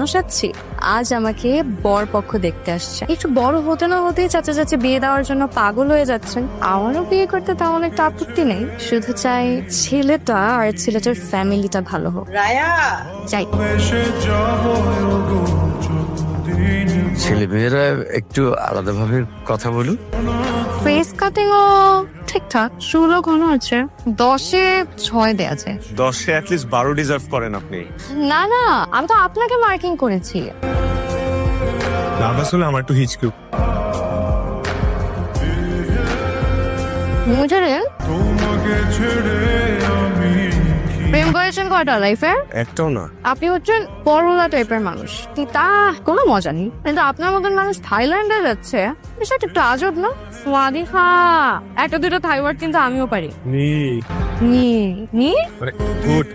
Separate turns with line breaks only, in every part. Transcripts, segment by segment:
কেন সাজছি? আজ আমাকে বর পক্ষ দেখতে আসছে। একটু বড় হতে না হতেই চাচা চাচি বিয়ে দেওয়ার জন্য পাগল হয়ে যাচ্ছেন। আমারও বিয়ে করতে তেমন একটা আপত্তি নেই, শুধু চাই ছেলেটা আর ছেলেটার ফ্যামিলিটা ভালো হোক।
রায়া
চাই
ছেলে মেয়েরা একটু আলাদাভাবে কথা বলুন।
ফেস কাটিং ও ঠিকঠাক, চুলও ঘন আছে, 10-এ 6 দেয়া যায়।
10-এ অ্যাটলিস্ট 12 ডিজার্ভ করেন আপনি।
না না, আমি তো আপনাকে মার্কিং করেছি।
নার্ভাস হলে আমার একটু হিচকি।
মুঝে প্রেম করেছেন কয়টা লাইফে?
একটাও না।
আপনি হচ্ছেন পরোলা টাইপের মানুষ, তা কোনো মজা নেই। কিন্তু আপনার মতন মানুষ থাইল্যান্ডে যাচ্ছে, বিষয়টা একটু আজব না? স্বাদিহা একটা দুটো থাই ওয়ার্ড কিন্তু আমিও পারি।
নি
নি নি
গুড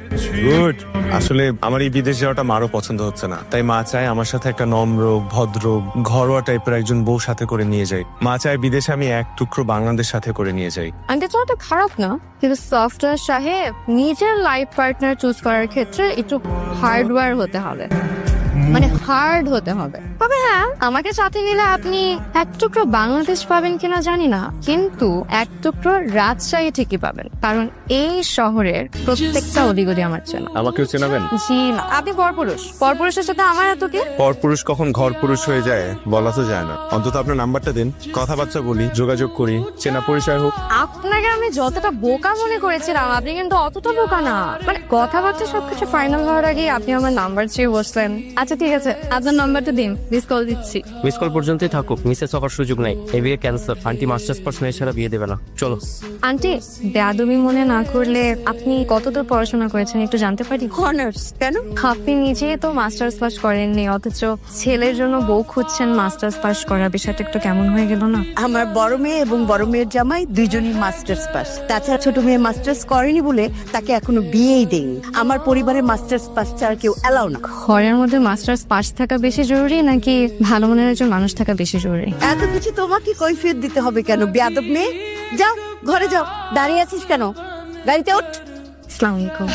গুড। আসলে আমার এই বিদেশ যাওয়াটা মারও পছন্দ হচ্ছে না, তাই মা চায় আমার সাথে একটা নম্র ভদ্র ঘরোয়া টাইপের একজন বউ সাথে করে নিয়ে যাই। মা চায় বিদেশে আমি এক টুকরো বাংলাদেশ সাথে করে নিয়ে যাই।
আন্টি তো একটা খারাপ না, কিন্তু সফটওয়্যার সাহেব নিজের লাইফ পার্টনার চুজ করার ক্ষেত্রে একটু হার্ডওয়্যার হতে হবে, মানে হার্ড হতে হবে। তবে হ্যাঁ, আমাকে সাথে নিলে আপনি এক টুকরো বাংলাদেশ পাবেন কিনা জানি না, কিন্তু এক টুকরো রাজশাহী ঠিকই পাবেন, কারণ এই শহরের প্রত্যেকটা অলিগলি আমার চেনা।
আমাকেও চেনাবেন?
জি না, আপনি পরপুরুষ, পরপুরুষের সাথে আমার এত কি?
পরপুরুষ কখন ঘর পুরুষ হয়ে যায় বলা তো যায় না। অন্তত আপনার নাম্বারটা দিন, কথাবার্তা বলি, যোগাযোগ করি, চেনা পরিচয় হোক।
আপনাকে আমি যতটা বোকা মনে করেছিলাম, আপনি কিন্তু অতটা বোকা না। মানে কথাবার্তা সবকিছু ফাইনাল হওয়ার আগে আপনি আমার নাম্বার চেয়ে বসলেন। আচ্ছা ঠিক আছে, আপনার নাম্বারটা দিন, মিস কল দিচ্ছি।
মিস কল পর্যন্তই থাকুক, মিসেস হওয়ার সুযোগ নাই। এই বিয়ে ক্যান্সার। আন্টি মাস্টার্স পাস মেয়ে ছাড়া বিয়ে দেবে না। চলো।
আন্টি, বেয়াদবি মনে না করলে আপনি কতদূর পড়াশোনা করেছেন একটু জানতে পারি?
অনার্স কেন?
আপনি নিজেই তো মাস্টার্স পাস করেননি, অথচ ছেলের জন্য বউ খুঁজছেন মাস্টার্স পাস করা, বিষয়টা একটু কেমন হয়ে গেল না?
আমার বড় মেয়ে এবং বড় মেয়ের জামাই দুইজনই মাস্টার্স পাস। তাছাড়া ছোট মেয়ে মাস্টার্স করেনি বলে তাকে এখনো বিয়েই দেয়নি। আমার পরিবারে মাস্টার্স পাস ছাড়া কেউ এলাও না।
ঘরের মধ্যে মাস্টার্স পাস থাকা বেশি জরুরি নাকি ভালো মনের একজন মানুষ থাকা বেশি জরুরি?
এত কিছু তোমাকে কৈফিয়ত দিতে হবে কেন? বেয়াদব মেয়ে, যাও ঘরে যাও। দাঁড়িয়ে আছিস কেন? গাড়িতে ওঠ।
আসসালামু আলাইকুম।